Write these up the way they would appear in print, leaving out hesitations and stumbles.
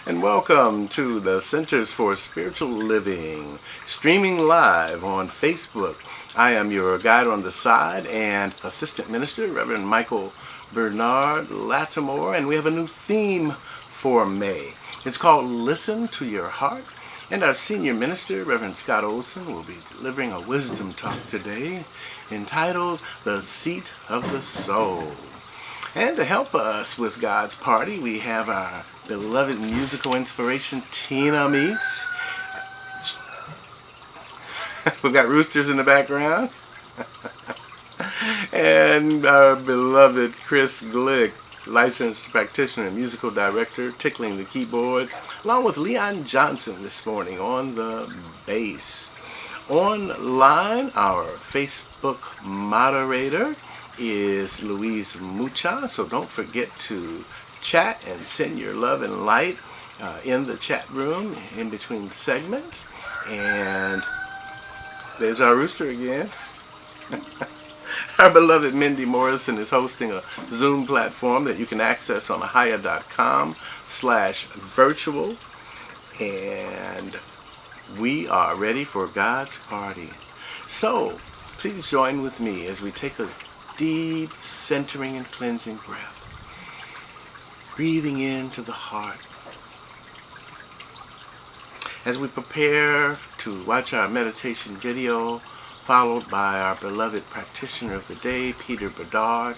And welcome to the Centers for Spiritual Living, streaming live on Facebook. I am your guide on the side and assistant minister, Reverend Michael Bernard Lattimore, and we have a new theme for May. It's called Listen to Your Heart, and our senior minister, Reverend Scott Olson, will be delivering a wisdom talk today entitled The Seat of the Soul. And to help us with God's party, we have our beloved musical inspiration, Tina Meeks. We've got roosters in the background. And our beloved Chris Glick, licensed practitioner and musical director, tickling the keyboards, along with Leon Johnson this morning on the bass. Online, our Facebook moderator is Louise Mucha, so don't forget to chat and send your love and light in the chat room in between segments. And there's our rooster again. Our beloved Mindy Morrison is hosting a Zoom platform that you can access on ahiah.com/virtual. And we are ready for God's party. So please join with me as we take a deep centering and cleansing breath. Breathing into the heart. As we prepare to watch our meditation video, followed by our beloved practitioner of the day, Peter Bedard,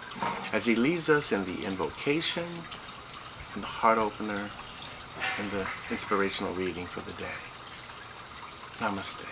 as he leads us in the invocation, and the heart opener, and the inspirational reading for the day. Namaste.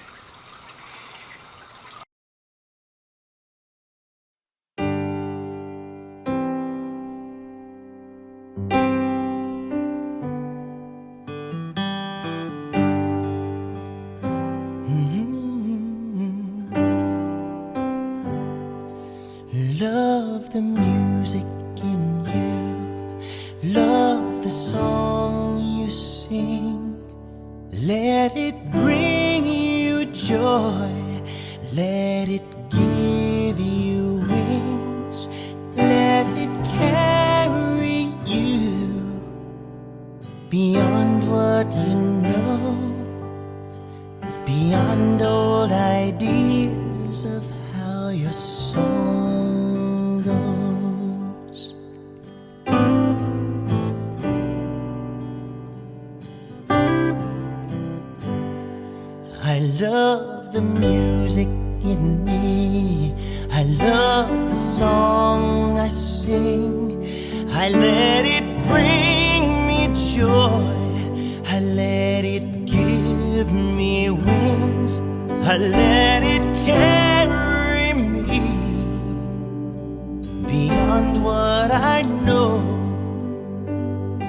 Love the music in you. Love the song you sing. Let it bring you joy. Let it give you wings. Let it carry you beyond what you know, beyond old ideas of how your song goes. I love the music in me. I love the song I sing. I let it bring me joy. I let it give me wings. I let it carry me beyond what I know,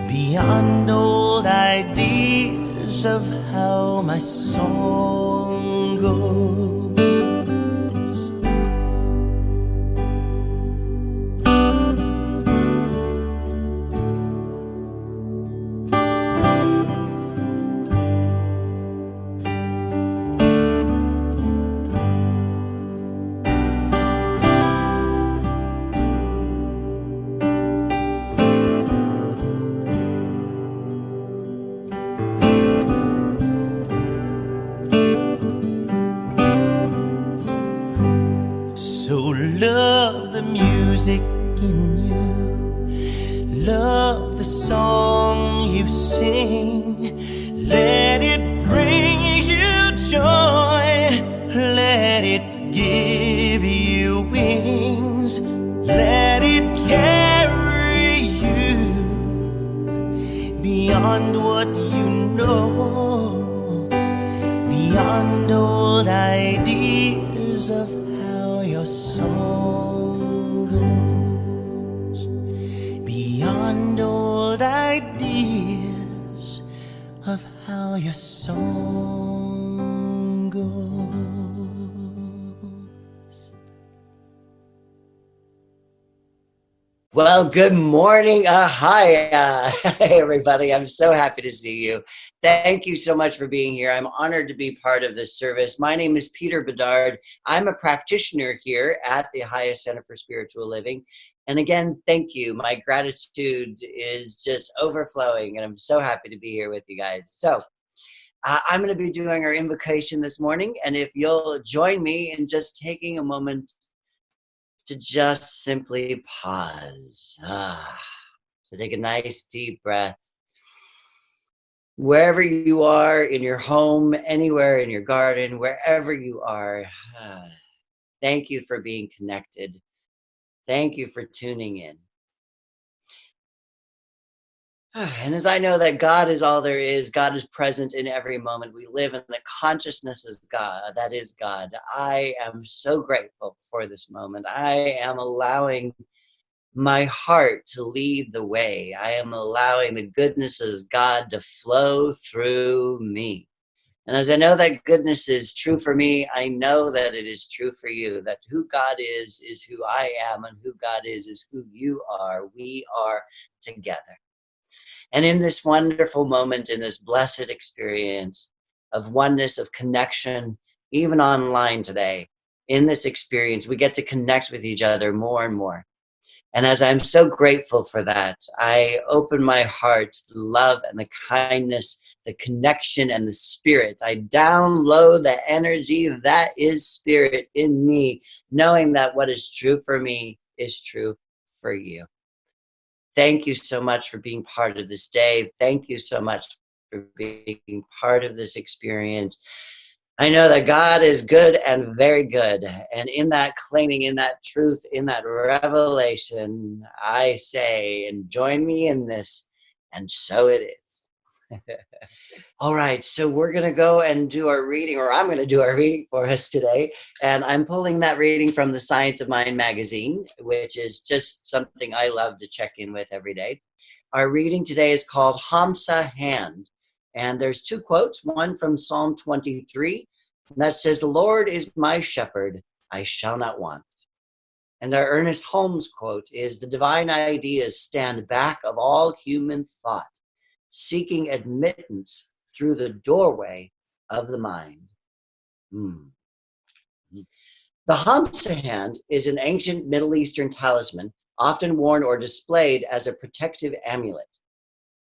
beyond old ideas of how my song goes. So love the music in you. Love the song you sing. Let it bring you joy. Let it give you wings. Let it carry you beyond what you know, beyond old ideas of how your song goes, beyond old ideas of how your song goes. Well, good morning, Ahiah. Hey, everybody. I'm so happy to see you. Thank you so much for being here. I'm honored to be part of this service. My name is Peter Bedard. I'm a practitioner here at the Ahiah Center for Spiritual Living. And again, thank you. My gratitude is just overflowing, and I'm so happy to be here with you guys. So, I'm going to be doing our invocation this morning. And if you'll join me in just taking a moment to just simply pause. So take a nice deep breath. Wherever you are, in your home, anywhere in your garden, wherever you are, thank you for being connected. Thank you for tuning in. And as I know that God is all there is, God is present in every moment we live, and the consciousness is God. That is God. I am so grateful for this moment. I am allowing my heart to lead the way. I am allowing the goodness of God to flow through me. And as I know that goodness is true for me, I know that it is true for you, that who God is who I am, and who God is who you are. We are together. And in this wonderful moment, in this blessed experience of oneness, of connection, even online today, in this experience, we get to connect with each other more and more. And as I'm so grateful for that, I open my heart to the love and the kindness, the connection and the spirit. I download the energy that is spirit in me, knowing that what is true for me is true for you. Thank you so much for being part of this day. Thank you so much for being part of this experience. I know that God is good and very good. And in that claiming, in that truth, in that revelation, I say, and join me in this, and so it is. All right, so we're going to go and do our reading, or I'm going to do our reading for us today. And I'm pulling that reading from the Science of Mind magazine, which is just something I love to check in with every day. Our reading today is called Hamsa Hand. And there's two quotes, one from Psalm 23, that says, "The Lord is my shepherd, I shall not want." And our Ernest Holmes quote is, "The divine ideas stand back of all human thought, seeking admittance through the doorway of the mind." The Hamsa hand is an ancient Middle Eastern talisman, often worn or displayed as a protective amulet.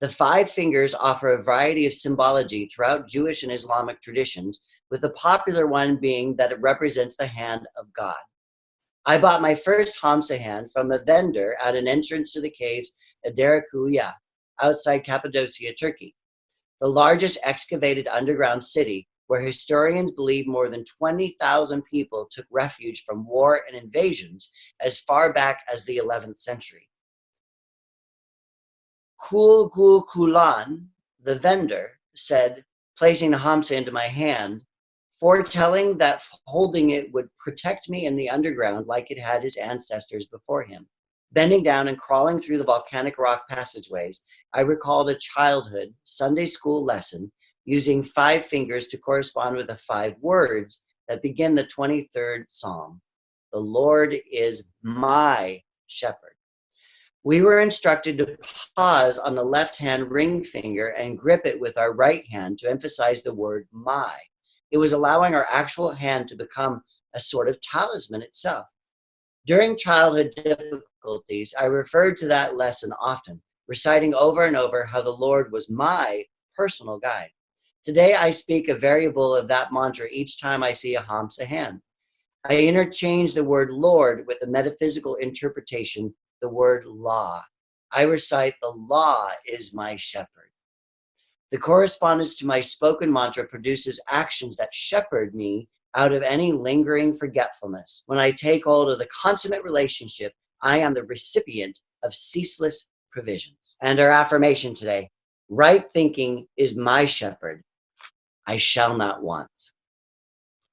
The 5 fingers offer a variety of symbology throughout Jewish and Islamic traditions, with the popular one being that it represents the hand of God. I bought my first Hamsa hand from a vendor at an entrance to the caves at Derekuya, outside Cappadocia, Turkey, the largest excavated underground city, where historians believe more than 20,000 people took refuge from war and invasions as far back as the 11th century. Kulan, the vendor, said, placing the Hamsa into my hand, foretelling that holding it would protect me in the underground like it had his ancestors before him. Bending down and crawling through the volcanic rock passageways, I recalled a childhood Sunday school lesson using 5 fingers to correspond with the 5 words that begin the 23rd Psalm. The Lord is my shepherd. We were instructed to pause on the left-hand ring finger and grip it with our right hand to emphasize the word my. It was allowing our actual hand to become a sort of talisman itself. During childhood difficulties, I referred to that lesson often, reciting over and over how the Lord was my personal guide. Today, I speak a variable of that mantra each time I see a Hamsa hand. I interchange the word Lord with the metaphysical interpretation, the word law. I recite, the law is my shepherd. The correspondence to my spoken mantra produces actions that shepherd me out of any lingering forgetfulness. When I take hold of the consummate relationship, I am the recipient of ceaseless provisions. And our affirmation today, right thinking is my shepherd. I shall not want.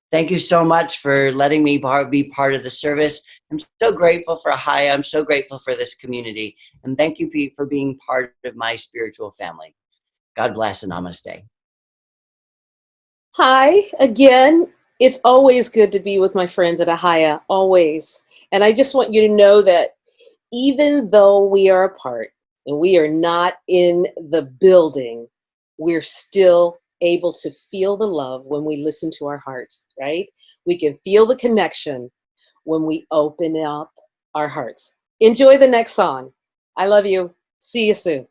Thank you so much for letting me be part of the service. I'm so grateful for Ahiah. I'm so grateful for this community. And thank you, Pete, for being part of my spiritual family. God bless and namaste. Hi again. It's always good to be with my friends at Ahiah, always. And I just want you to know that even though we are apart and we are not in the building, we're still able to feel the love when we listen to our hearts, right? We can feel the connection when we open up our hearts. Enjoy the next song. I love you. See you soon.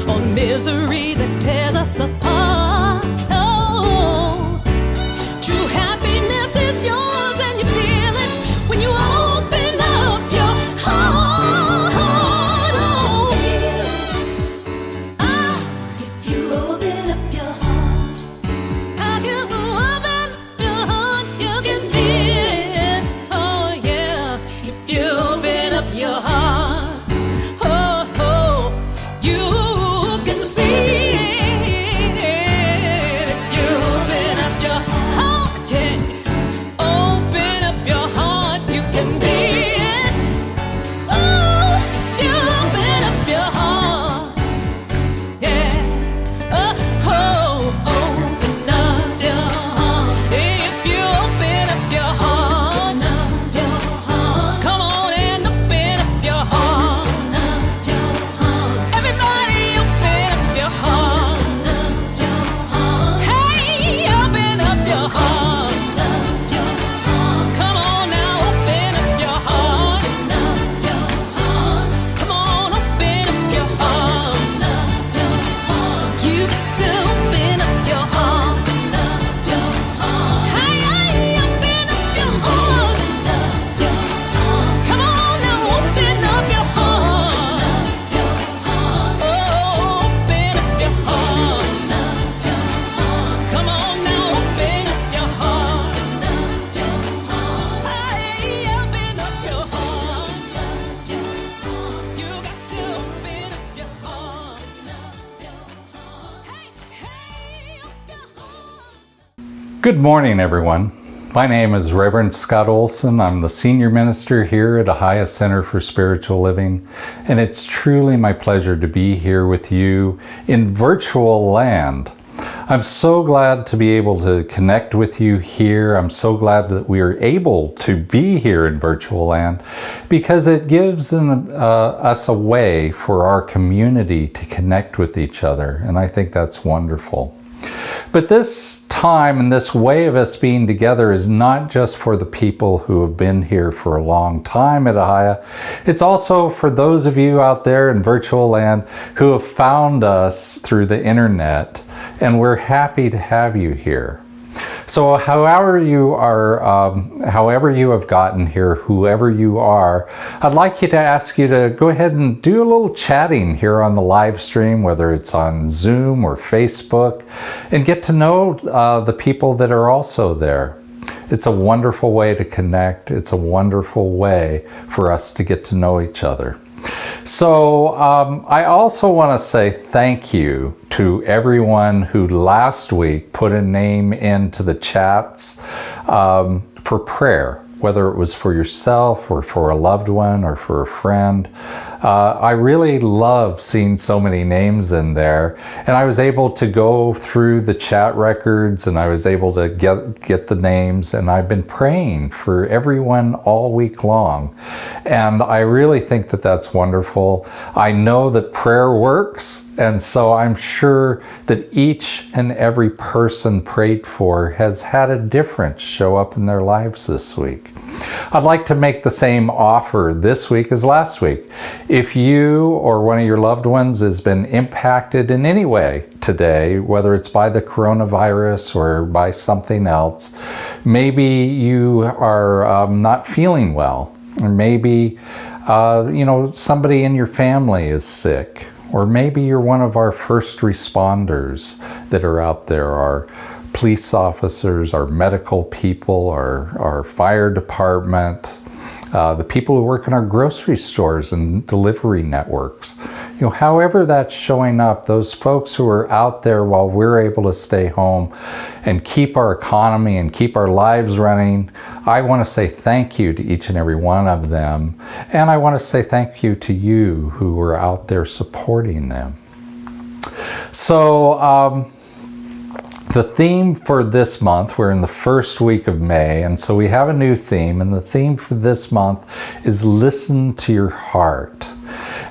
On misery that tears us apart. Oh, true happiness is yours, and you feel it when you open up your heart. Oh, if you open up your heart, I can open up your heart, you can feel it. Oh yeah, if you open up your heart. You can see Good morning, everyone. My name is Reverend Scott Olson. I'm the senior minister here at Ahiah Center for Spiritual Living, and it's truly my pleasure to be here with you in virtual land. I'm so glad to be able to connect with you here. I'm so glad that we are able to be here in virtual land because it gives us a way for our community to connect with each other, and I think that's wonderful. But this time and this way of us being together is not just for the people who have been here for a long time at Ahiah. It's also for those of you out there in virtual land who have found us through the internet, and we're happy to have you here. So however you have gotten here, whoever you are, I'd like to ask you to go ahead and do a little chatting here on the live stream, whether it's on Zoom or Facebook, and get to know the people that are also there. It's a wonderful way to connect. It's a wonderful way for us to get to know each other. So I also want to say thank you to everyone who last week put a name into the chats for prayer, whether it was for yourself or for a loved one or for a friend. I really love seeing so many names in there, and I was able to go through the chat records and I was able to get the names, and I've been praying for everyone all week long, and I really think that that's wonderful. I know that prayer works, and so I'm sure that each and every person prayed for has had a difference show up in their lives this week. I'd like to make the same offer this week as last week. If you or one of your loved ones has been impacted in any way today, whether it's by the coronavirus or by something else, maybe you are not feeling well, or maybe somebody in your family is sick, or maybe you're one of our first responders that are out there, our police officers, our medical people, our fire department, the people who work in our grocery stores and delivery networks. However that's showing up, those folks who are out there while we're able to stay home and keep our economy and keep our lives running, I want to say thank you to each and every one of them. And I want to say thank you to you who are out there supporting them. So, the theme for this month, we're in the first week of May, and so we have a new theme, and the theme for this month is listen to your heart.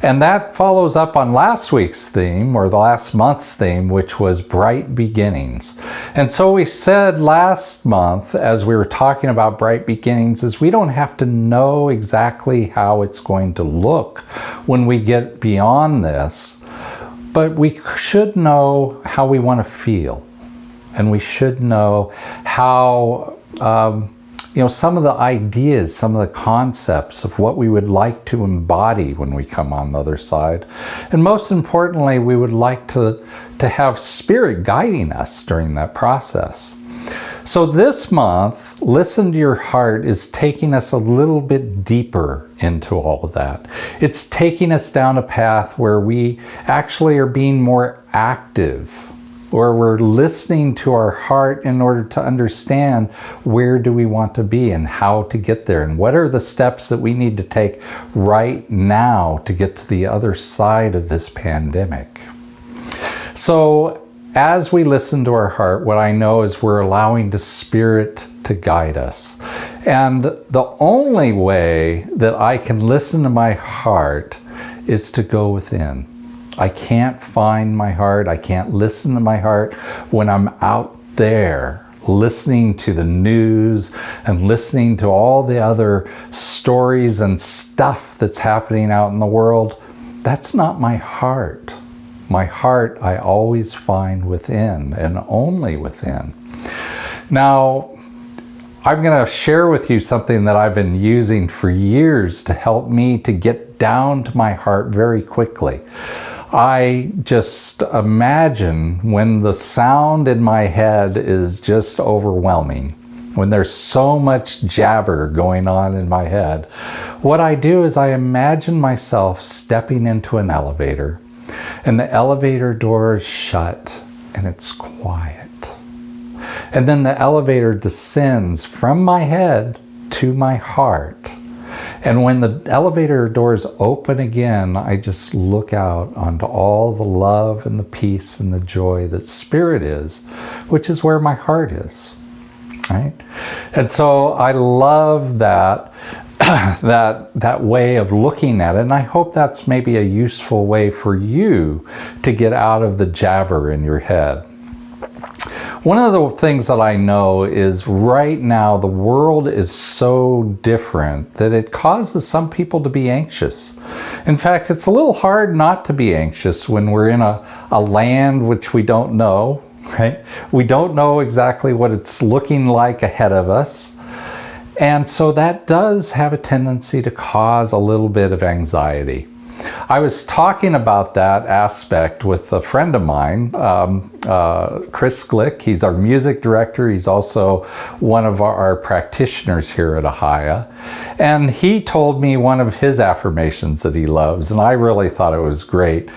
And that follows up on last week's theme, or the last month's theme, which was bright beginnings. And so we said last month, as we were talking about bright beginnings, is we don't have to know exactly how it's going to look when we get beyond this, but we should know how we want to feel. And we should know how, some of the ideas, some of the concepts of what we would like to embody when we come on the other side. And most importantly, we would like to have Spirit guiding us during that process. So this month, Listen to Your Heart is taking us a little bit deeper into all of that. It's taking us down a path where we actually are being more active, or we're listening to our heart in order to understand where do we want to be and how to get there, and what are the steps that we need to take right now to get to the other side of this pandemic. So as we listen to our heart, what I know is we're allowing the Spirit to guide us. And the only way that I can listen to my heart is to go within. I can't find my heart. I can't listen to my heart when I'm out there listening to the news and listening to all the other stories and stuff that's happening out in the world. That's not my heart. My heart I always find within, and only within. Now, I'm going to share with you something that I've been using for years to help me to get down to my heart very quickly. I just imagine when the sound in my head is just overwhelming, when there's so much jabber going on in my head, what I do is I imagine myself stepping into an elevator, and the elevator door is shut and it's quiet. And then the elevator descends from my head to my heart. And when the elevator doors open again, I just look out onto all the love and the peace and the joy that Spirit is, which is where my heart is, right? And so I love that, that way of looking at it. And I hope that's maybe a useful way for you to get out of the jabber in your head. One of the things that I know is right now the world is so different that it causes some people to be anxious. In fact, it's a little hard not to be anxious when we're in a land which we don't know, right? We don't know exactly what it's looking like ahead of us. And so that does have a tendency to cause a little bit of anxiety. I was talking about that aspect with a friend of mine, Chris Glick. He's our music director. He's also one of our practitioners here at Ahiah. And he told me one of his affirmations that he loves, and I really thought it was great.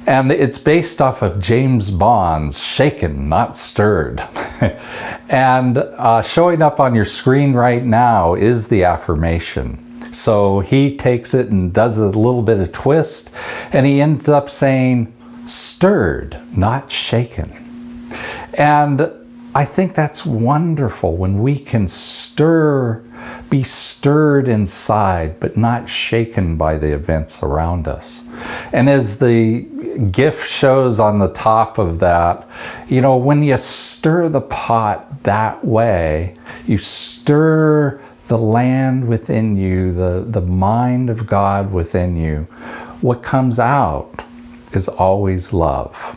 And it's based off of James Bond's Shaken, Not Stirred. And showing up on your screen right now is the affirmation. So he takes it and does a little bit of twist, and he ends up saying, stirred, not shaken. And I think that's wonderful when we can be stirred inside, but not shaken by the events around us. And as the GIF shows on the top of that, you know, when you stir the pot that way, you stir the land within you, the mind of God within you, what comes out is always love.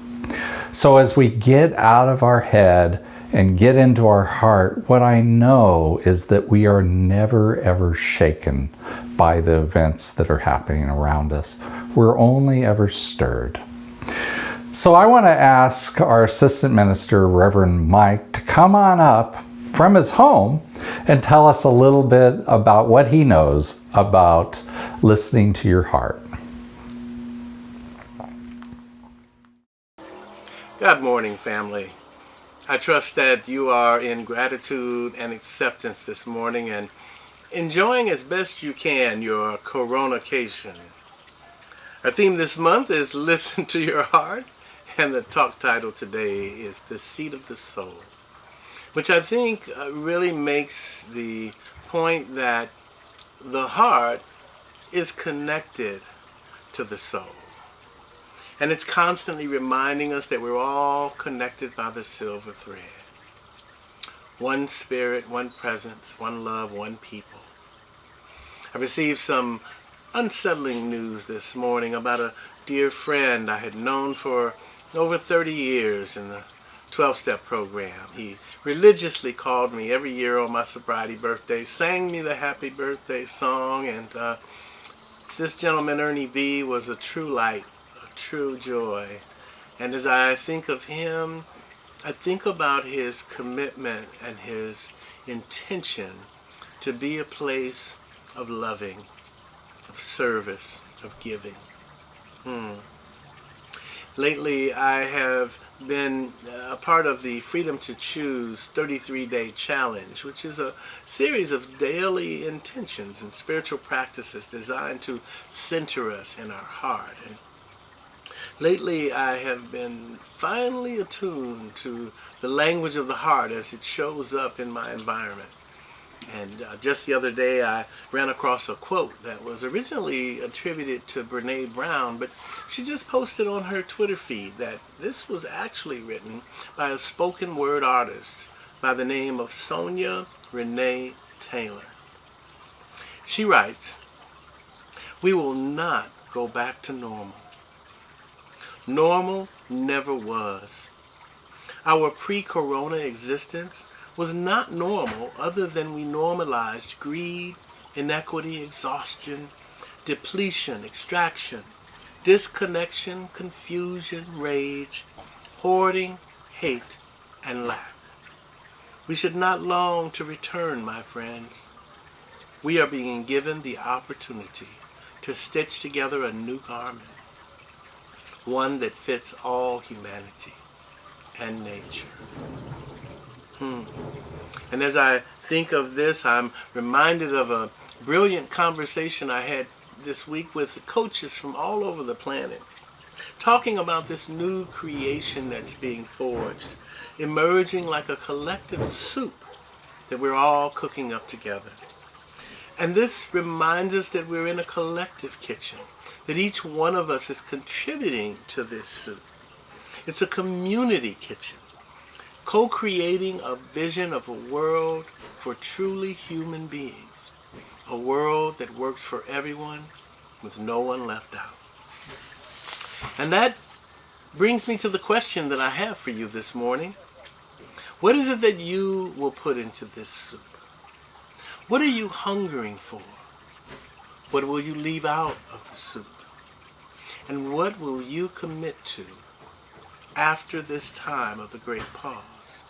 So as we get out of our head and get into our heart, what I know is that we are never ever shaken by the events that are happening around us. We're only ever stirred. So I want to ask our assistant minister, Reverend Mike, to come on up from his home and tell us a little bit about what he knows about listening to your heart. Good morning, family. I trust that you are in gratitude and acceptance this morning and enjoying as best you can your coronacation. Our theme this month is Listen to Your Heart, and the talk title today is The Seat of the Soul, which I think really makes the point that the heart is connected to the soul. And it's constantly reminding us that we're all connected by the silver thread. One spirit, one presence, one love, one people. I received some unsettling news this morning about a dear friend I had known for over 30 years in the 12-step program. He religiously called me every year on my sobriety birthday, sang me the happy birthday song, and this gentleman, Ernie B., was a true light, a true joy. And as I think of him, I think about his commitment and his intention to be a place of loving, of service, of giving. Lately, I have been a part of the Freedom to Choose 33-Day Challenge, which is a series of daily intentions and spiritual practices designed to center us in our heart. And lately, I have been finally attuned to the language of the heart as it shows up in my environment. And just the other day, I ran across a quote that was originally attributed to Brene Brown, but she just posted on her Twitter feed that this was actually written by a spoken word artist by the name of Sonia Renee Taylor. She writes, "We will not go back to normal. Normal never was. Our pre-corona existence was not normal other than we normalized greed, inequity, exhaustion, depletion, extraction, disconnection, confusion, rage, hoarding, hate, and lack. We should not long to return, my friends. We are being given the opportunity to stitch together a new garment, one that fits all humanity and nature." And as I think of this, I'm reminded of a brilliant conversation I had this week with coaches from all over the planet, talking about this new creation that's being forged, emerging like a collective soup that we're all cooking up together. And this reminds us that we're in a collective kitchen, that each one of us is contributing to this soup. It's a community kitchen, co-creating a vision of a world for truly human beings, a world that works for everyone with no one left out. And that brings me to the question that I have for you this morning. What is it that you will put into this soup? What are you hungering for? What will you leave out of the soup? And what will you commit to after this time of the great pause?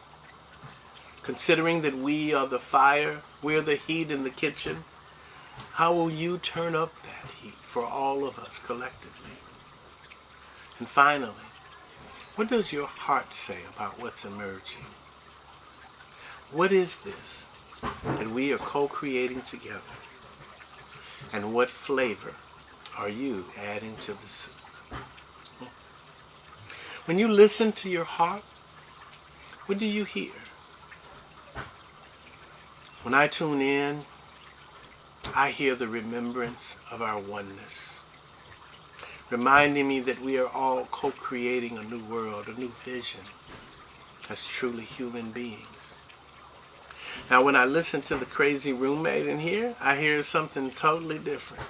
Considering that we are the fire, we're the heat in the kitchen, how will you turn up that heat for all of us collectively? And finally, what does your heart say about what's emerging? What is this that we are co-creating together? And what flavor are you adding to the soup? When you listen to your heart, what do you hear? When I tune in, I hear the remembrance of our oneness, reminding me that we are all co-creating a new world, a new vision, as truly human beings. Now, when I listen to the crazy roommate in here, I hear something totally different.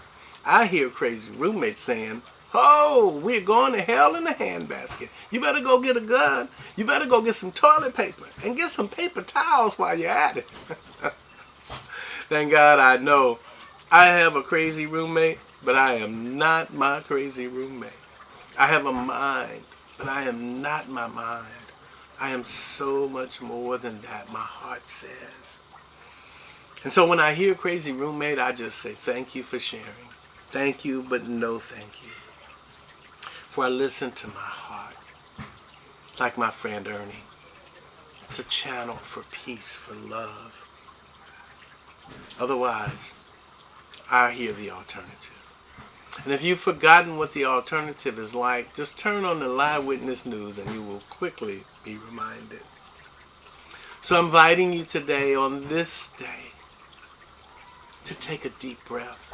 I hear crazy roommate saying, "Oh, we're going to hell in a handbasket. You better go get a gun. You better go get some toilet paper and get some paper towels while you're at it." Thank God I know I have a crazy roommate, but I am not my crazy roommate. I have a mind, but I am not my mind. I am so much more than that, my heart says. And so when I hear crazy roommate, I just say thank you for sharing. Thank you, but no thank you. For I listen to my heart, like my friend Ernie. It's a channel for peace, for love. Otherwise, I hear the alternative. And if you've forgotten what the alternative is like, just turn on the Live Witness News and you will quickly be reminded. So I'm inviting you today, on this day, to take a deep breath,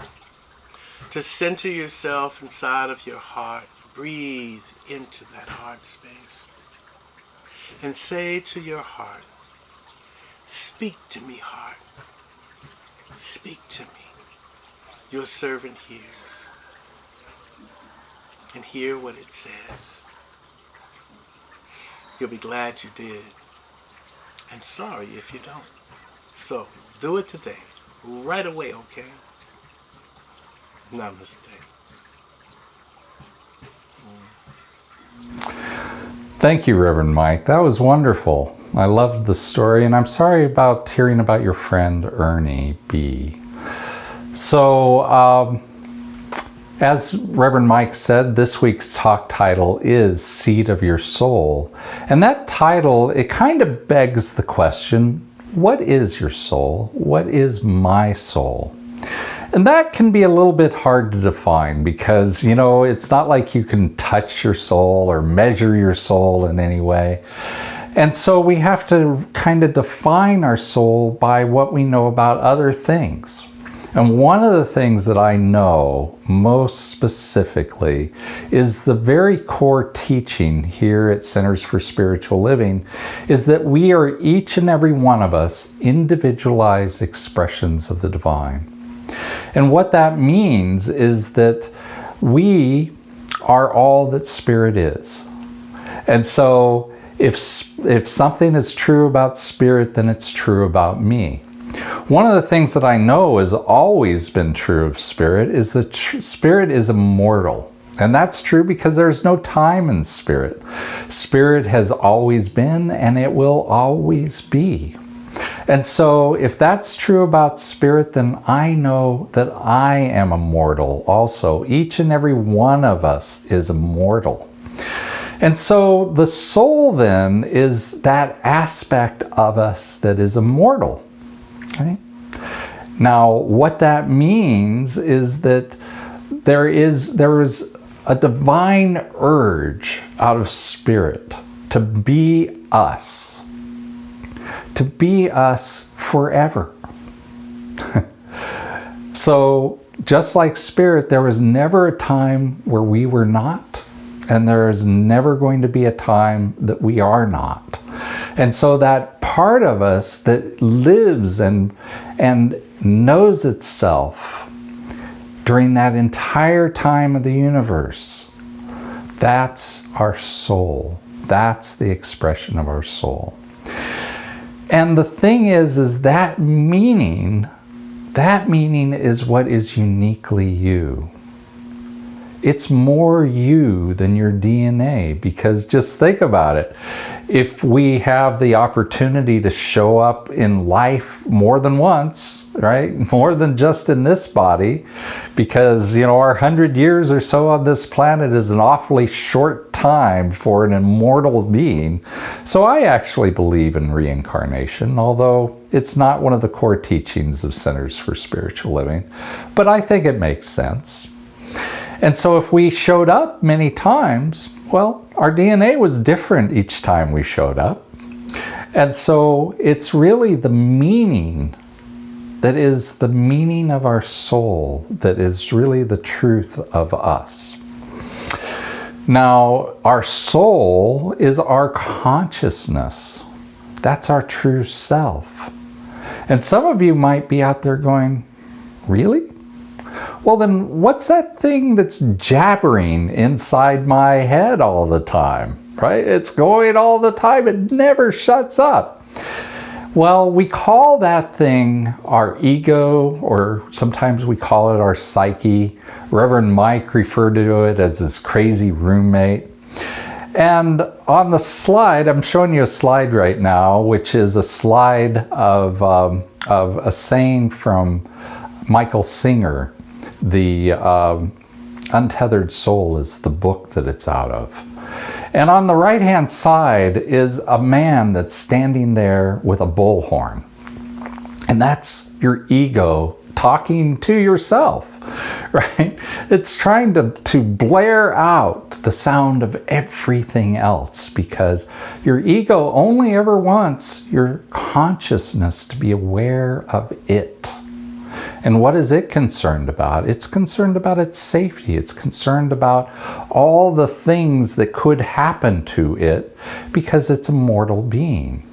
to center yourself inside of your heart. Breathe into that heart space and say to your heart, "Speak to me, heart. Speak to me. Your servant hears." And hear what it says. You'll be glad you did, and sorry if you don't. So do it today, right away, okay? Namaste. Thank you, Reverend Mike. That was wonderful. I loved the story, and I'm sorry about hearing about your friend Ernie B. So, as Reverend Mike said, this week's talk title is Seed of Your Soul. And that title, it kind of begs the question, what is your soul? What is my soul? And that can be a little bit hard to define because, you know, it's not like you can touch your soul or measure your soul in any way. And so we have to kind of define our soul by what we know about other things. And one of the things that I know most specifically is the very core teaching here at Centers for Spiritual Living is that we are, each and every one of us, individualized expressions of the divine. And what that means is that we are all that Spirit is. And so if something is true about Spirit, then it's true about me. One of the things that I know has always been true of Spirit is that Spirit is immortal. And that's true because there's no time in Spirit. Spirit has always been and it will always be. And so if that's true about Spirit, then I know that I am immortal also. Each and every one of us is immortal. And so the soul then is that aspect of us that is immortal. Okay? Now, what that means is that there is a divine urge out of spirit to be us forever. So just like spirit, there was never a time where we were not, and there is never going to be a time that we are not. And so that part of us that lives and knows itself during that entire time of the universe, that's our soul. That's the expression of our soul. And the thing is that meaning is what is uniquely you. It's more you than your DNA, because just think about it. If we have the opportunity to show up in life more than once, right? More than just in this body, because, our 100 years or so on this planet is an awfully short time for an immortal being. So I actually believe in reincarnation, although it's not one of the core teachings of Centers for Spiritual Living, but I think it makes sense. And so if we showed up many times, well, our DNA was different each time we showed up. And so it's really the meaning that is the meaning of our soul that is really the truth of us. Now, our soul is our consciousness. That's our true self. And some of you might be out there going, really? Well, then what's that thing that's jabbering inside my head all the time, right? It's going all the time. It never shuts up. Well, we call that thing our ego, or sometimes we call it our psyche. Reverend Mike referred to it as his crazy roommate. And on the slide, I'm showing you a slide right now, which is a slide of a saying from Michael Singer. The Untethered Soul is the book that it's out of. And on the right-hand side is a man that's standing there with a bullhorn. And that's your ego talking to yourself, right? It's trying to blare out the sound of everything else, because your ego only ever wants your consciousness to be aware of it. And what is it concerned about? It's concerned about its safety. It's concerned about all the things that could happen to it, because it's a mortal being.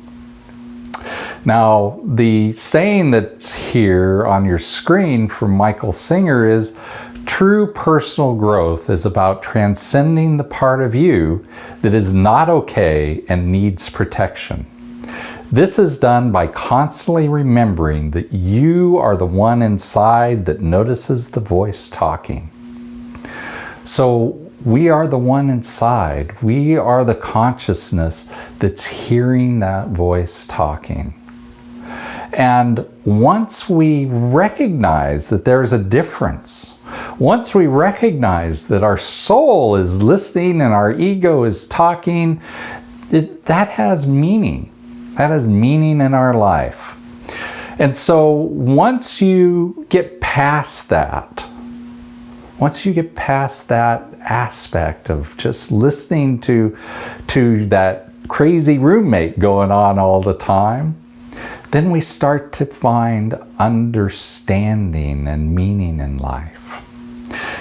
Now, the saying that's here on your screen from Michael Singer is, true personal growth is about transcending the part of you that is not okay and needs protection. This is done by constantly remembering that you are the one inside that notices the voice talking. So we are the one inside. We are the consciousness that's hearing that voice talking. And once we recognize that there's a difference, once we recognize that our soul is listening and our ego is talking, that has meaning. That has meaning in our life. And so once you get past that, aspect of just listening to that crazy roommate going on all the time, then we start to find understanding and meaning in life.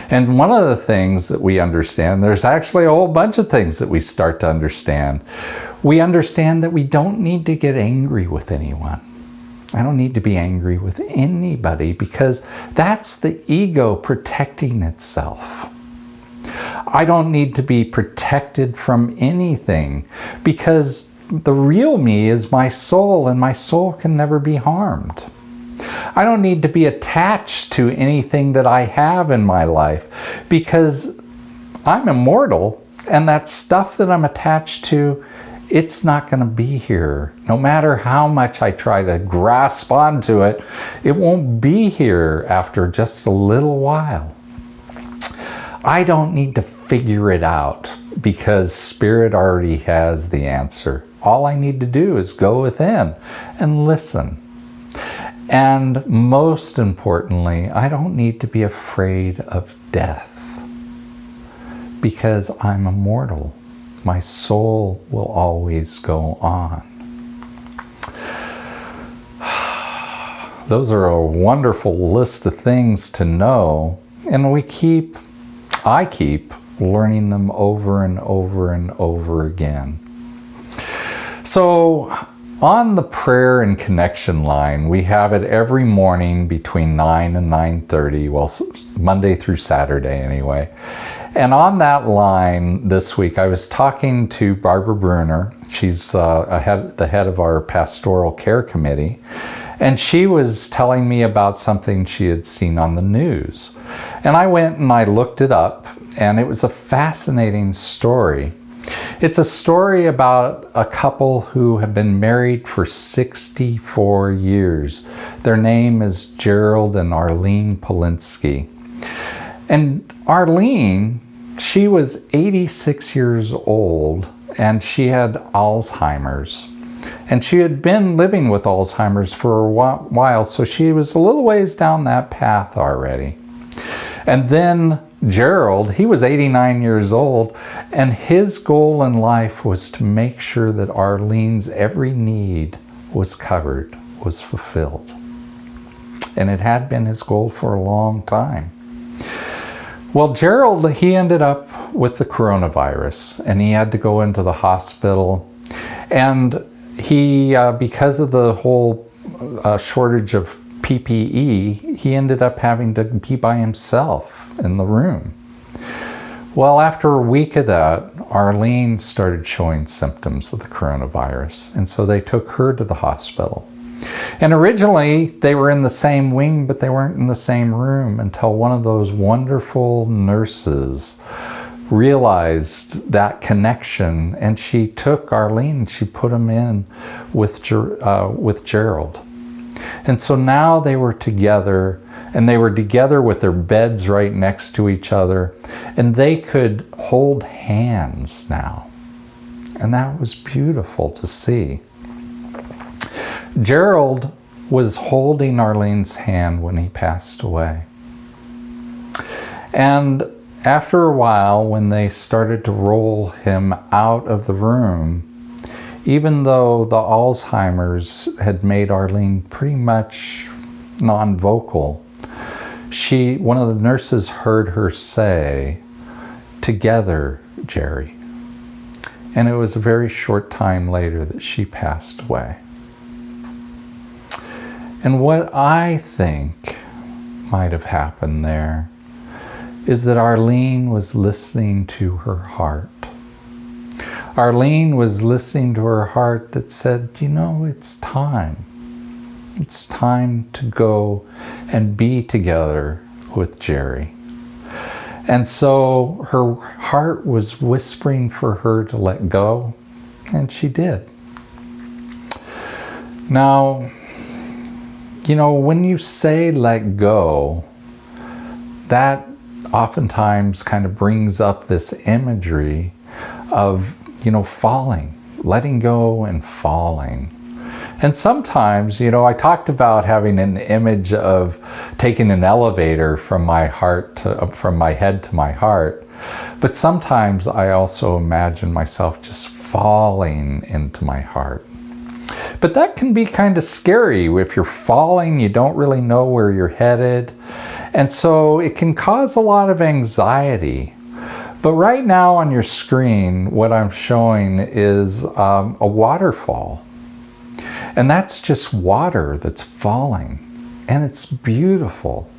And one of the things that we understand, there's actually a whole bunch of things that we start to understand. We understand that we don't need to get angry with anyone. I don't need to be angry with anybody, because that's the ego protecting itself. I don't need to be protected from anything, because the real me is my soul, and my soul can never be harmed. I don't need to be attached to anything that I have in my life, because I'm immortal, and that stuff that I'm attached to, it's not going to be here. No matter how much I try to grasp onto it, it won't be here after just a little while. I don't need to figure it out because Spirit already has the answer. All I need to do is go within and listen. And most importantly, I don't need to be afraid of death because I'm immortal. My soul will always go on. Those are a wonderful list of things to know, and I keep learning them over and over and over again. So on the prayer and connection line, we have it every morning between 9 and 9:30, well, Monday through Saturday anyway. And on that line this week, I was talking to Barbara Bruner. She's the head of our pastoral care committee. And she was telling me about something she had seen on the news. And I went and I looked it up, and it was a fascinating story. It's a story about a couple who have been married for 64 years. Their name is Gerald and Arlene Polinsky. And Arlene, she was 86 years old, and she had Alzheimer's. And she had been living with Alzheimer's for a while, so she was a little ways down that path already. And then Gerald, he was 89 years old, and his goal in life was to make sure that Arlene's every need was covered, was fulfilled. And it had been his goal for a long time. Well, Gerald, he ended up with the coronavirus, and he had to go into the hospital. And he, because of the whole shortage of PPE, he ended up having to be by himself in the room. Well, after a week of that, Arlene started showing symptoms of the coronavirus, and so they took her to the hospital. And originally, they were in the same wing, but they weren't in the same room until one of those wonderful nurses realized that connection, and she took Arlene and she put him in with Gerald. And so now they were together, and they were together with their beds right next to each other, and they could hold hands now. And that was beautiful to see. Gerald was holding Arlene's hand when he passed away. And after a while, when they started to roll him out of the room, even though the Alzheimer's had made Arlene pretty much non-vocal, one of the nurses heard her say, "Together, Jerry." And it was a very short time later that she passed away. And what I think might have happened there is that Arlene was listening to her heart. Arlene was listening to her heart that said, you know, it's time. It's time to go and be together with Jerry. And so her heart was whispering for her to let go, and she did. Now, you know, when you say let go, that oftentimes kind of brings up this imagery of, you know, falling, letting go and falling. And sometimes, you know, I talked about having an image of taking an elevator from my head to my heart. But sometimes I also imagine myself just falling into my heart. But that can be kind of scary. If you're falling, you don't really know where you're headed. And so it can cause a lot of anxiety. But right now on your screen, what I'm showing is a waterfall. And that's just water that's falling. And it's beautiful.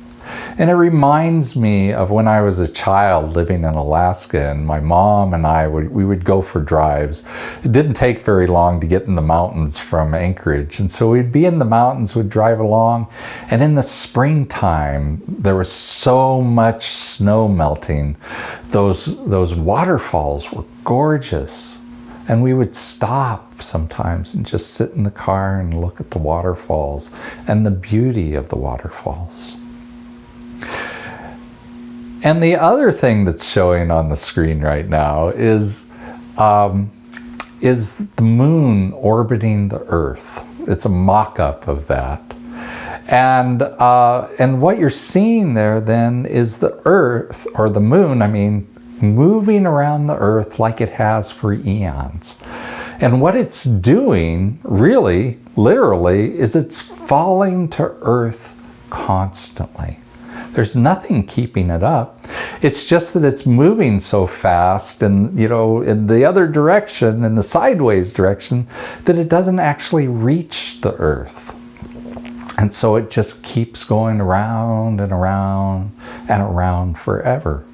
And it reminds me of when I was a child living in Alaska, and my mom and I, we would go for drives. It didn't take very long to get in the mountains from Anchorage. And so we'd be in the mountains, we'd drive along. And in the springtime, there was so much snow melting. Those waterfalls were gorgeous. And we would stop sometimes and just sit in the car and look at the waterfalls and the beauty of the waterfalls. And the other thing that's showing on the screen right now is the moon orbiting the Earth. It's a mock-up of that. And what you're seeing there then is the Earth, or the moon, moving around the Earth like it has for eons. And what it's doing, really, literally, is it's falling to Earth constantly. There's nothing keeping it up. It's just that it's moving so fast and, in the other direction, in the sideways direction, that it doesn't actually reach the Earth. And so it just keeps going around and around and around forever.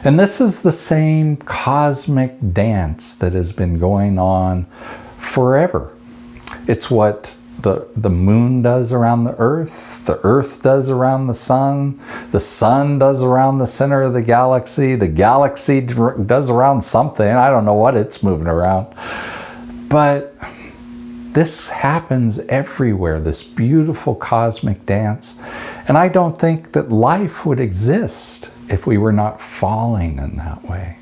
And this is the same cosmic dance that has been going on forever. It's what the moon does around the Earth does around the sun does around the center of the galaxy does around something. I don't know what it's moving around. But this happens everywhere, this beautiful cosmic dance. And I don't think that life would exist if we were not falling in that way.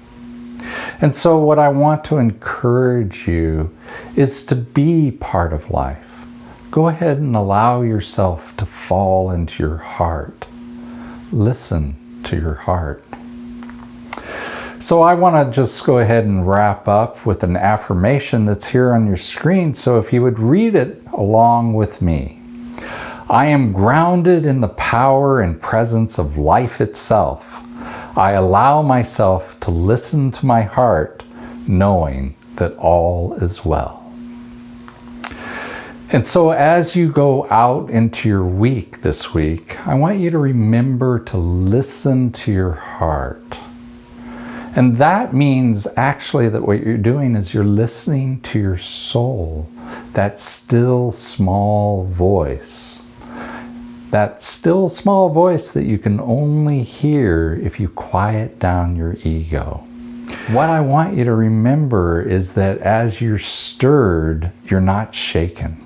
And so what I want to encourage you is to be part of life. Go ahead and allow yourself to fall into your heart. Listen to your heart. So I want to just go ahead and wrap up with an affirmation that's here on your screen. So if you would read it along with me. I am grounded in the power and presence of life itself. I allow myself to listen to my heart, knowing that all is well. And so as you go out into your week this week, I want you to remember to listen to your heart. And that means actually that what you're doing is you're listening to your soul, that still small voice. That still small voice that you can only hear if you quiet down your ego. What I want you to remember is that as you're stirred, you're not shaken.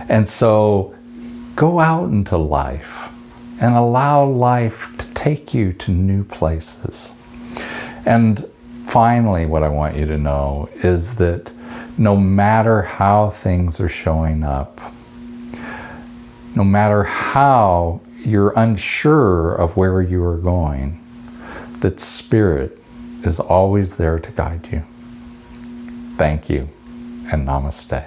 And so go out into life and allow life to take you to new places. And finally, what I want you to know is that no matter how things are showing up, no matter how you're unsure of where you are going, that Spirit is always there to guide you. Thank you, and namaste.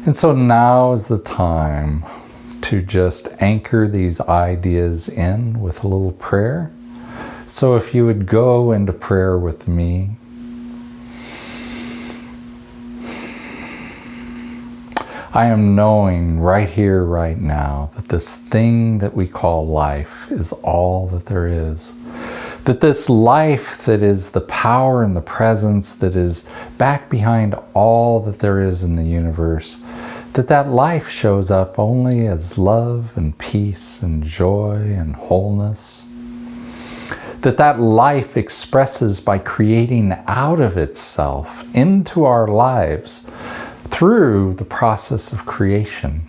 And so now is the time to just anchor these ideas in with a little prayer. So if you would go into prayer with me. I am knowing right here, right now, that this thing that we call life is all that there is. That this life that is the power and the presence that is back behind all that there is in the universe, that life shows up only as love and peace and joy and wholeness. That life expresses by creating out of itself into our lives through the process of creation.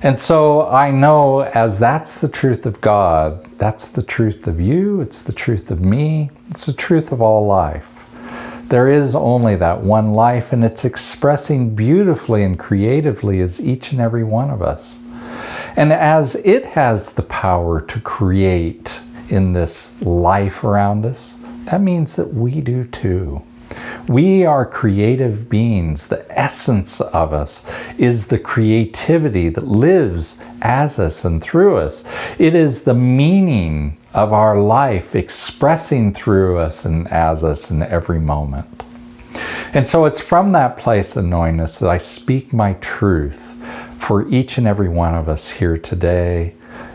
And so I know as that's the truth of God, that's the truth of you, it's the truth of me, it's the truth of all life. There is only that one life, and it's expressing beautifully and creatively as each and every one of us. And as it has the power to create in this life around us, that means that we do too. We are creative beings. The essence of us is the creativity that lives as us and through us. It is the meaning of our life expressing through us and as us in every moment. And so it's from that place of knowingness that I speak my truth for each and every one of us here today,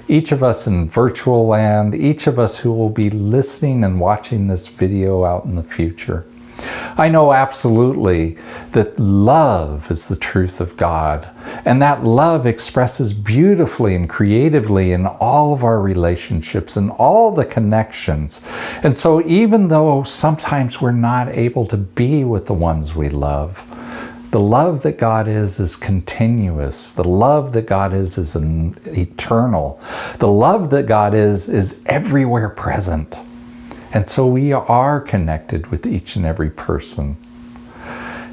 each of us in virtual land, each of us who will be listening and watching this video out in the future. I know absolutely that love is the truth of God, and that love expresses beautifully and creatively in all of our relationships and all the connections. And so even though sometimes we're not able to be with the ones we love, The love that God is continuous. The love that God is eternal. The love that God is everywhere present. And so we are connected with each and every person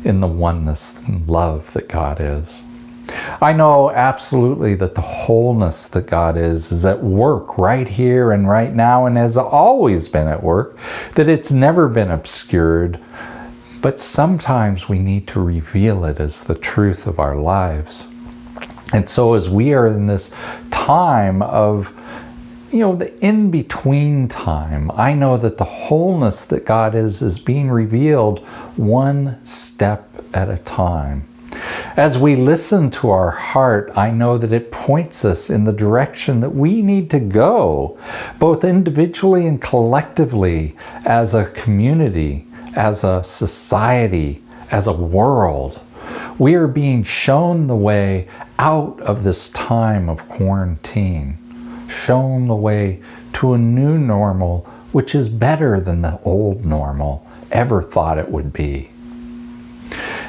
in the oneness and love that God is. I know absolutely that the wholeness that God is at work right here and right now, and has always been at work, that it's never been obscured, but sometimes we need to reveal it as the truth of our lives. And so as we are in this time of, the in-between time, I know that the wholeness that God is being revealed one step at a time. As we listen to our heart, I know that it points us in the direction that we need to go, both individually and collectively, as a community, as a society, as a world. We are being shown the way out of this time of quarantine, shown the way to a new normal, which is better than the old normal ever thought it would be.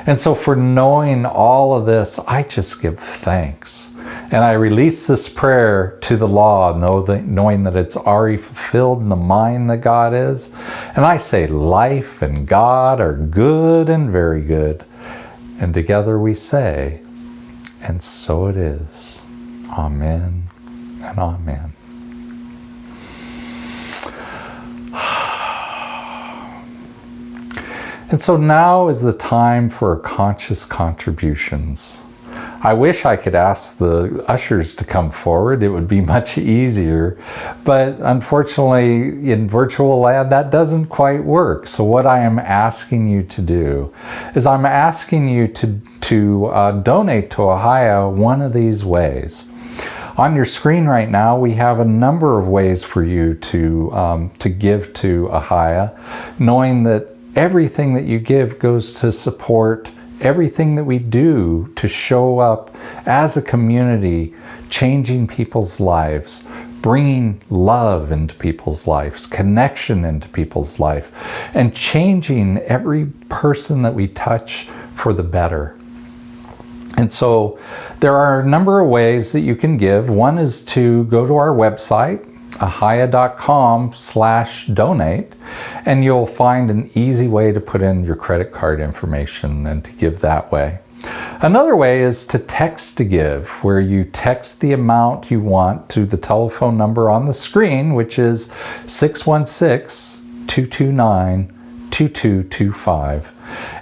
And so for knowing all of this, I just give thanks. And I release this prayer to the law, knowing that it's already fulfilled in the mind that God is. And I say life and God are good and very good. And together we say, and so it is. Amen and amen. And so now is the time for conscious contributions. I wish I could ask the ushers to come forward. It would be much easier. But unfortunately, in virtual land, that doesn't quite work. So what I am asking you to do is I'm asking you to donate to Ahiah one of these ways. On your screen right now, we have a number of ways for you to give to Ahiah, knowing that everything that you give goes to support everything that we do to show up as a community, changing people's lives, bringing love into people's lives, connection into people's life, and changing every person that we touch for the better. And so there are a number of ways that you can give. One is to go to our website, ahiah.com/donate, and you'll find an easy way to put in your credit card information and to give that way. Another way is to text to give, where you text the amount you want to the telephone number on the screen, which is 616-229-2225.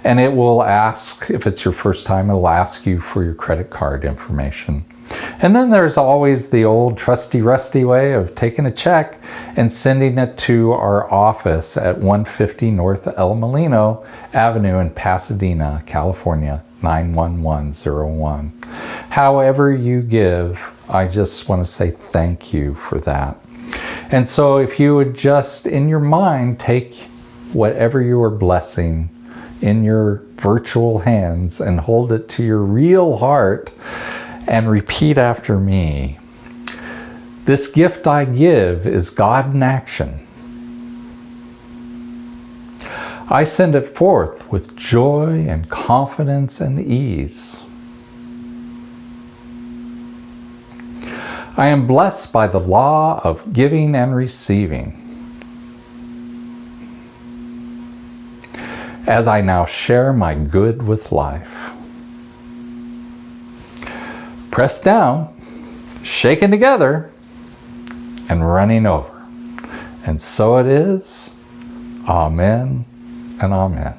And it will ask, if it's your first time, it'll ask you for your credit card information. And then there's always the old trusty rusty way of taking a check and sending it to our office at 150 North El Molino Avenue in Pasadena, California, 91101. However you give, I just want to say thank you for that. And so if you would just, in your mind, take whatever you are blessing in your virtual hands and hold it to your real heart, and repeat after me. This gift I give is God in action. I send it forth with joy and confidence and ease. I am blessed by the law of giving and receiving. As I now share my good with life. Pressed down, shaken together, and running over. And so it is. Amen and amen.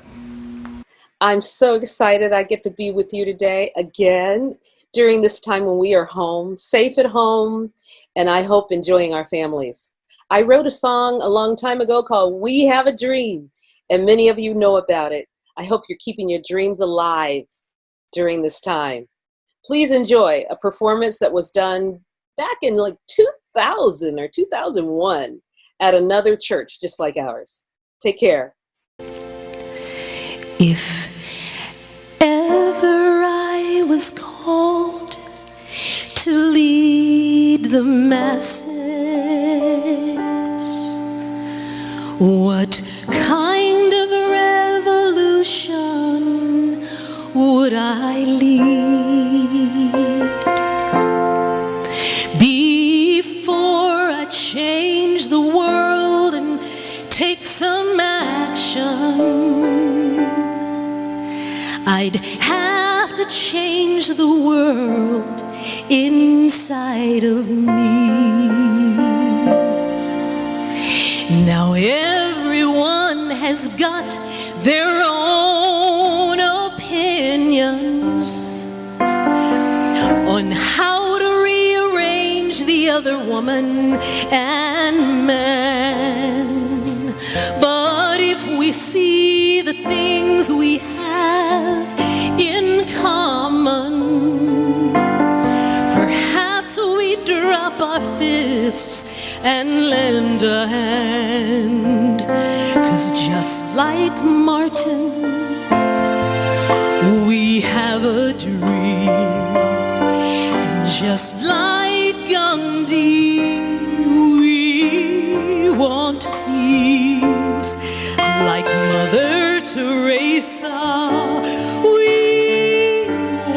I'm so excited I get to be with you today again during this time when we are home, safe at home, and I hope enjoying our families. I wrote a song a long time ago called We Have a Dream, and many of you know about it. I hope you're keeping your dreams alive during this time. Please enjoy a performance that was done back in like 2000 or 2001 at another church just like ours. Take care. If ever I was called to lead the masses, what kind of revolution would would I lead before I change the world and take some action? I'd have to change the world inside of me. Now everyone has got their own opinions on how to rearrange the other woman and man. But if we see the things we have in common, perhaps we drop our fists and lend a hand. 'Cause just like Martin, we have a dream. And just like Gandhi, we want peace. Like Mother Teresa, we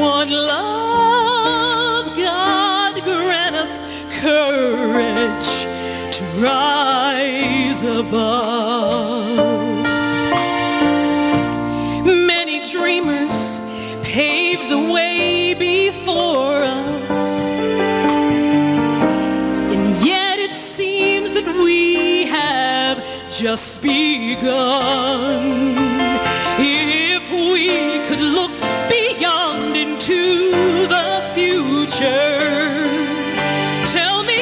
want love. God grant us courage to rise above. Many dreamers paved the way before us, and yet it seems that we have just begun. If we could look beyond into the future, tell me,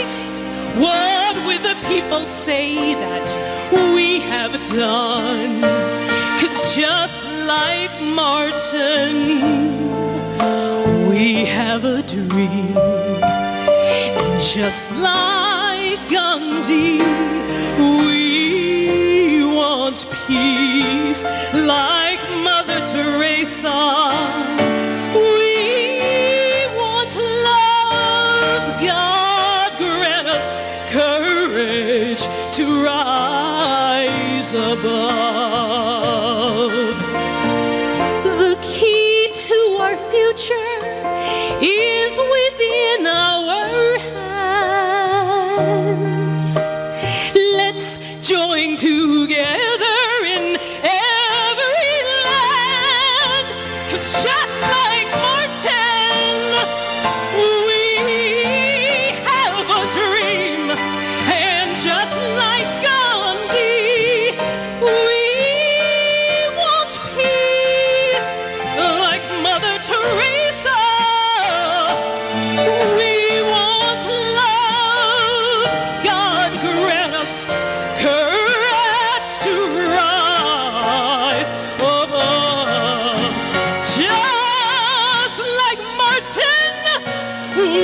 what will the people say that we have done? 'Cause just like Martin, we have a dream. And just like Gandhi, we want peace. Like Mother Teresa, we want love. God grant us courage to rise above. The key to our future is within our hands. Let's join together in every land. 'Cause just like Martin, we have a dream. And just like Gandhi, we want peace. Like Mother Teresa, we want love. God grant us courage to rise above. Just like Martin, we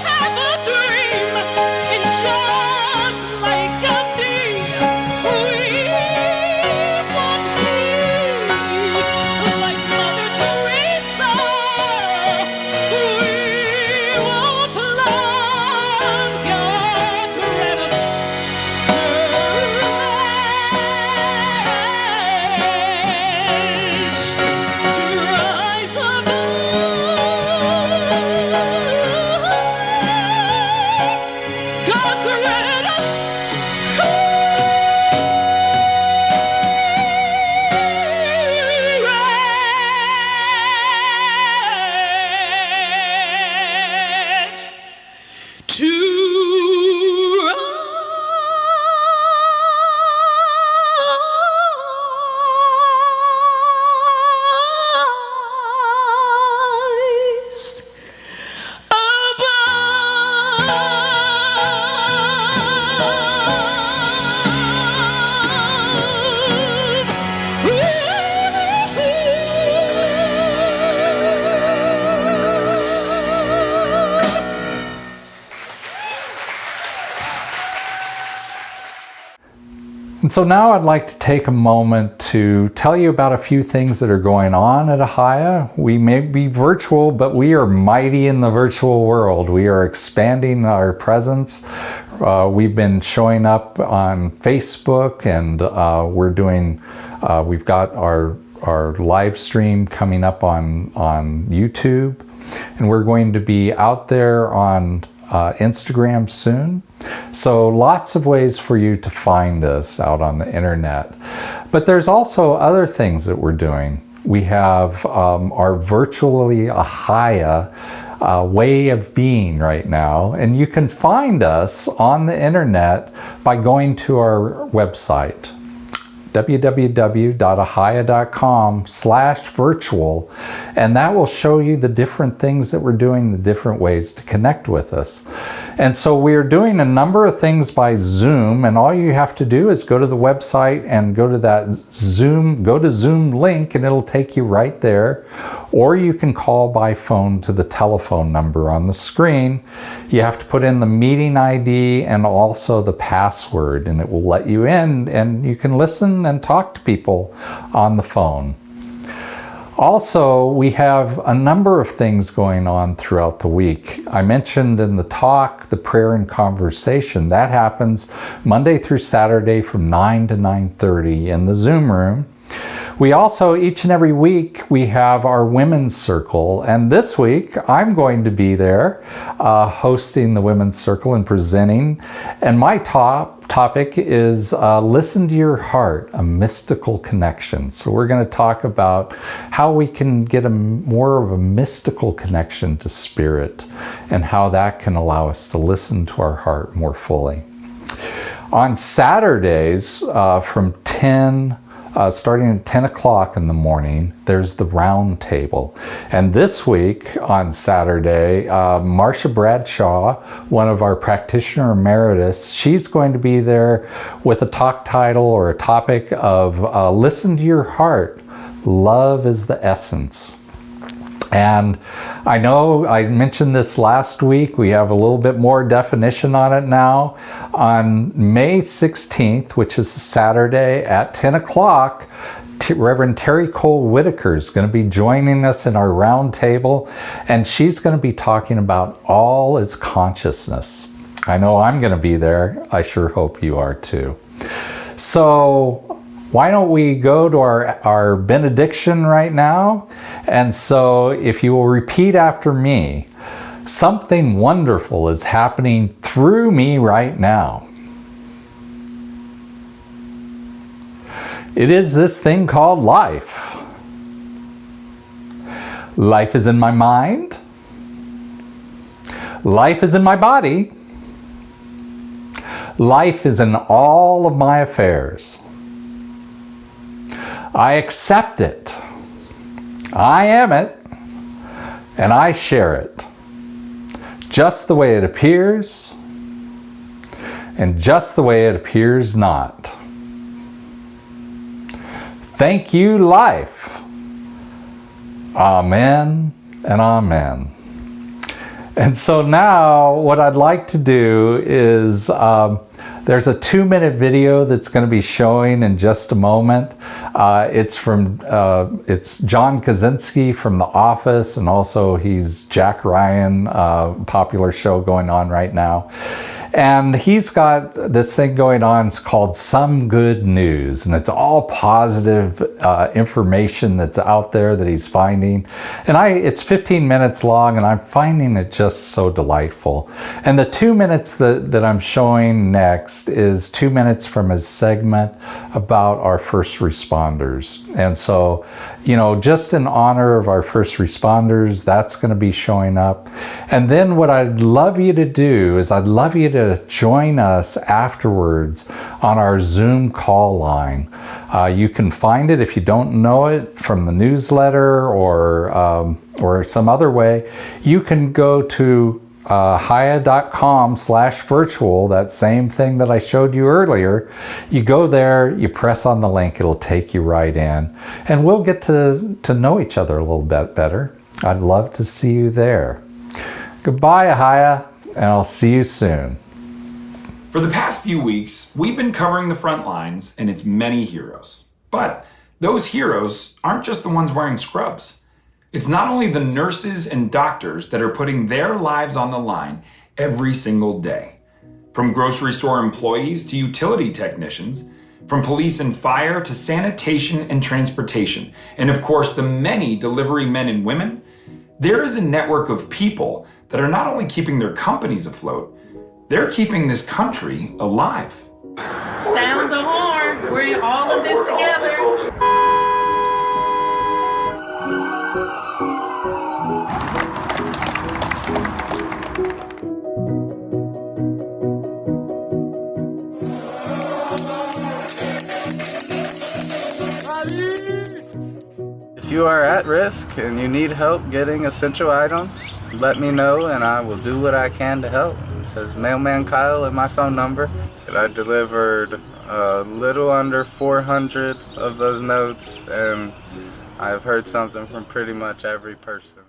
have a dream. And just like Gandhi, we want peace. Like Mother Teresa, we want love. God grant us courage to rise above. God grant us courage to rise And so now I'd like to take a moment to tell you about a few things that are going on at Ahiah. We may be virtual, but we are mighty in the virtual world. We are expanding our presence. We've been showing up on Facebook, and we've got our our live stream coming up on YouTube, and we're going to be out there on Instagram soon. So lots of ways for you to find us out on the internet. But there's also other things that we're doing. We have our virtually Ahiah way of being right now, and you can find us on the internet by going to our website, www.ahiah.com/virtual, and that will show you the different things that we're doing, the different ways to connect with us. And so we're doing a number of things by Zoom, and all you have to do is go to the website and go to that Zoom link, and it'll take you right there. Or you can call by phone to the telephone number on the screen. You have to put in the meeting ID and also the password, and it will let you in, and you can listen and talk to people on the phone. Also, we have a number of things going on throughout the week. I mentioned in the talk, the prayer and conversation. That happens Monday through Saturday from 9 to 9:30 in the Zoom room. We also, each and every week, we have our women's circle. And this week, I'm going to be there hosting the women's circle and presenting. And my topic is Listen to Your Heart, a mystical connection. So we're going to talk about how we can get more of a mystical connection to spirit and how that can allow us to listen to our heart more fully. On Saturdays starting at 10 o'clock in the morning, there's the round table. And this week on Saturday, Marcia Bradshaw, one of our practitioner emeritus, she's going to be there with a talk title or a topic of Listen to Your Heart, Love is the Essence. And I know I mentioned this last week. We have a little bit more definition on it now. On May 16th, which is a Saturday at 10 o'clock, Reverend Terry Cole Whitaker is going to be joining us in our round table, and she's going to be talking about all is consciousness. I know I'm going to be there. I sure hope you are too. So why don't we go to our benediction right now? And so if you will repeat after me, something wonderful is happening through me right now. It is this thing called life. Life is in my mind. Life is in my body. Life is in all of my affairs. I accept it. I am it. And I share it. Just the way it appears. And just the way it appears not. Thank you, life. Amen and amen. And so now what I'd like to do is there's a 2-minute video that's going to be showing in just a moment. It's John Kaczynski from The Office, and also he's Jack Ryan, popular show going on right now. And he's got this thing going on, it's called Some Good News, and it's all positive information that's out there that he's finding. And it's 15 minutes long, and I'm finding it just so delightful. And the 2 minutes that I'm showing next is 2 minutes from his segment about our first responders. And so, just in honor of our first responders, that's going to be showing up. And then what I'd love you to do is I'd love you to join us afterwards on our Zoom call line. You can find it, if you don't know it, from the newsletter or some other way. You can go to ahiah.com/virtual, that same thing that I showed you earlier. You go there, you press on the link, it'll take you right in, and we'll get to know each other a little bit better. I'd love to see you there. Goodbye, Ahiah, and I'll see you soon. For the past few weeks, we've been covering the front lines and its many heroes. But those heroes aren't just the ones wearing scrubs. It's not only the nurses and doctors that are putting their lives on the line every single day. From grocery store employees to utility technicians, from police and fire to sanitation and transportation, and of course the many delivery men and women, there is a network of people that are not only keeping their companies afloat, they're keeping this country alive. Sound the horn. We're in all of this together. If you are at risk and you need help getting essential items, let me know and I will do what I can to help. It says Mailman Kyle and my phone number. And I delivered a little under 400 of those notes, and I've heard something from pretty much every person.